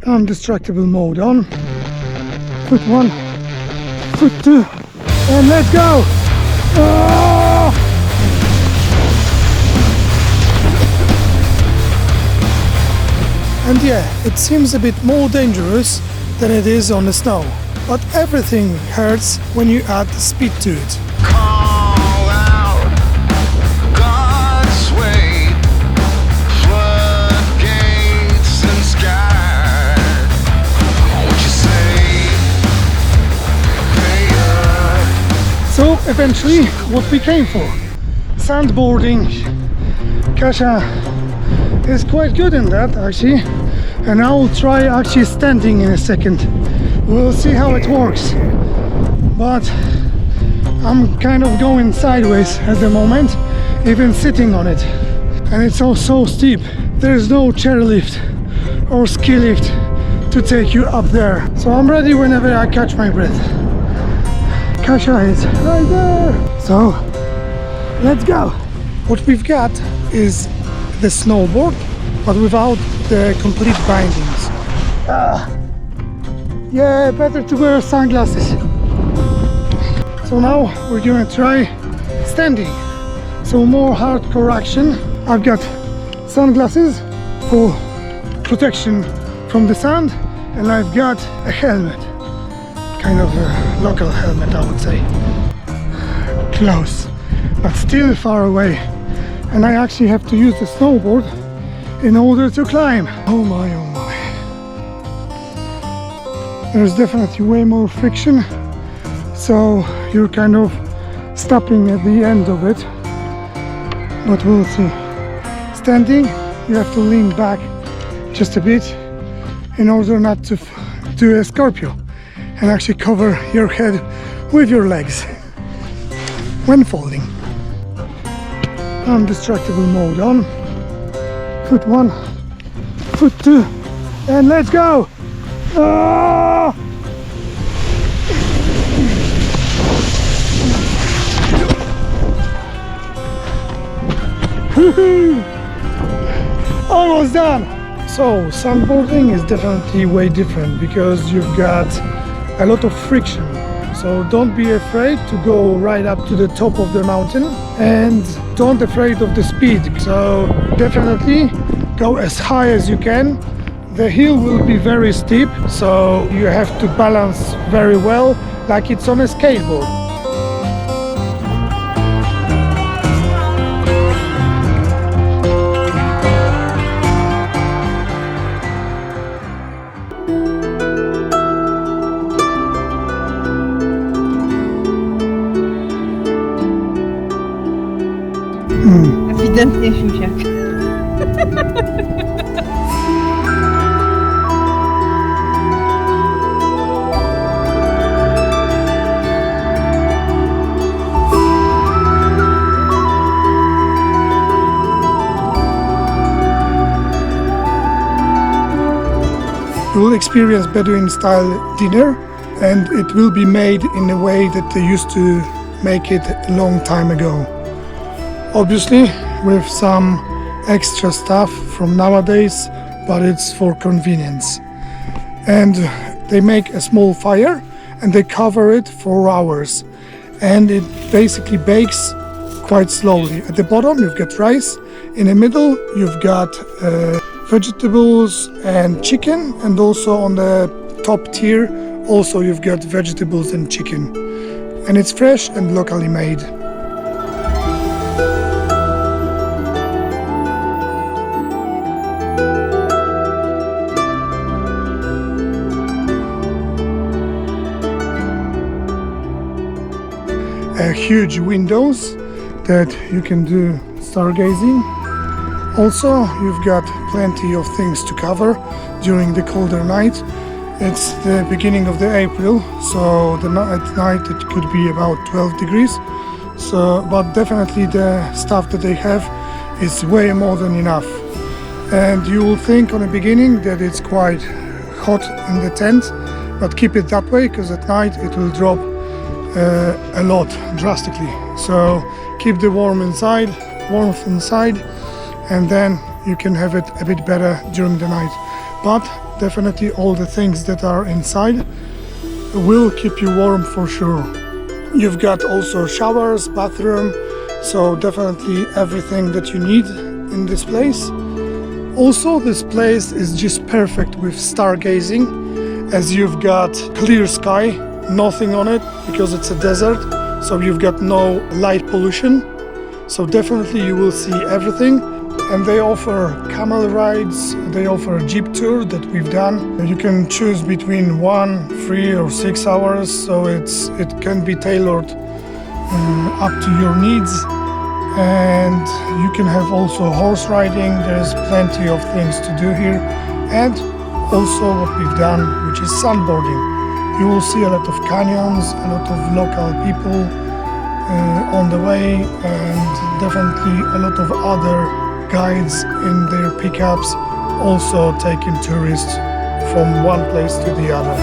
Indestructible mode on. Foot 1, foot 2, and let's go! Oh! And yeah, it seems a bit more dangerous than it is on the snow, but everything hurts when you add speed to it. Call out God's way, floodgates and sky. What you say? Pay up. So eventually, what we came for, sandboarding. Kasia is quite good in that actually, and I will try actually standing in a second. We'll see how it works, but I'm kind of going sideways at the moment, even sitting on it, and it's all so steep. There's no chairlift or ski lift to take you up there, so I'm ready whenever I catch my breath. Kasia is right there, so let's go. What we've got is the snowboard, but without the complete bindings. Yeah, better to wear sunglasses. So now we're gonna try standing. So more hardcore action. I've got sunglasses for protection from the sun, and I've got a helmet, kind of a local helmet, I would say. Close, but still far away. And I actually have to use the snowboard in order to climb. Oh my, oh my. There's definitely way more friction, so you're kind of stopping at the end of it, but we'll see. Standing, you have to lean back just a bit in order not to do a Scorpio and actually cover your head with your legs when falling. Indestructible mode on. Foot 1, foot 2, and let's go! Ah! Almost done! So, sandboarding is definitely way different because you've got a lot of friction. So don't be afraid to go right up to the top of the mountain, and don't be afraid of the speed. So definitely go as high as you can. The hill will be very steep, so you have to balance very well, like it's on a skateboard. Ewidentnie siusiak. You will experience Bedouin style dinner, and it will be made in a way that they used to make it a long time ago. Obviously with some extra stuff from nowadays, but it's for convenience. And they make a small fire and they cover it for hours, and it basically bakes quite slowly. At the bottom you've got rice, in the middle you've got vegetables and chicken, and also on the top tier also you've got vegetables and chicken, and it's fresh and locally made. Huge windows that you can do stargazing. Also, you've got plenty of things to cover during the colder night. It's the beginning of the April, so at night it could be about 12 degrees. So, but definitely the stuff that they have is way more than enough. And you will think on the beginning that it's quite hot in the tent, but keep it that way, because at night it will drop a lot drastically. So keep the warmth inside, and then you can have it a bit better during the night. But definitely all the things that are inside will keep you warm for sure. You've got also showers, bathroom, so definitely everything that you need in this place. Also, this place is just perfect with stargazing, as you've got clear sky, nothing on it because it's a desert, so you've got no light pollution. So definitely you will see everything. And they offer camel rides, they offer a jeep tour that we've done. You can choose between 1, 3 or 6 hours, so it can be tailored up to your needs. And you can have also horse riding. There's plenty of things to do here. And also what we've done, which is sandboarding. You will see a lot of canyons, a lot of local people on the way, and definitely a lot of other guides in their pickups also taking tourists from one place to the other.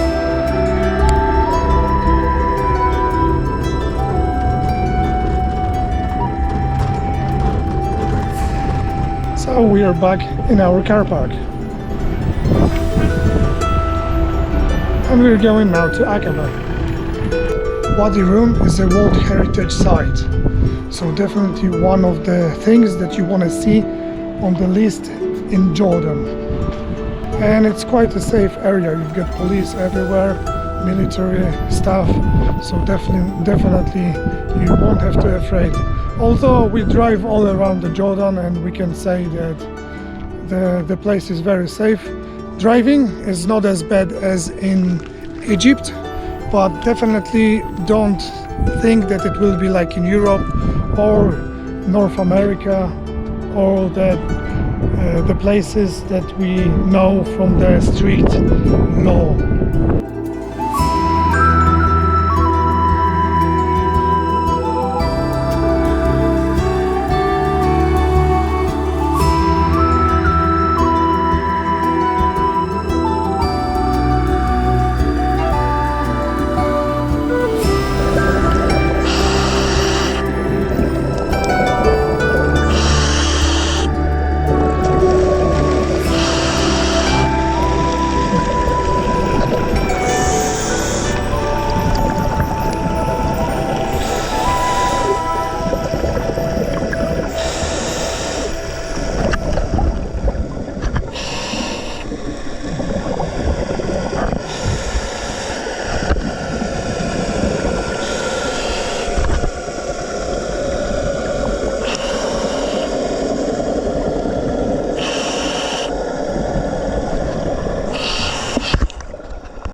So we are back in our car park. And we're going now to Aqaba. Wadi Rum is a World Heritage Site. So definitely one of the things that you want to see on the list in Jordan. And it's quite a safe area. You've got police everywhere, military stuff. So definitely you won't have to be afraid. Although we drive all around the Jordan and we can say that the place is very safe. Driving is not as bad as in Egypt, but definitely don't think that it will be like in Europe or North America, or that the places that we know from the street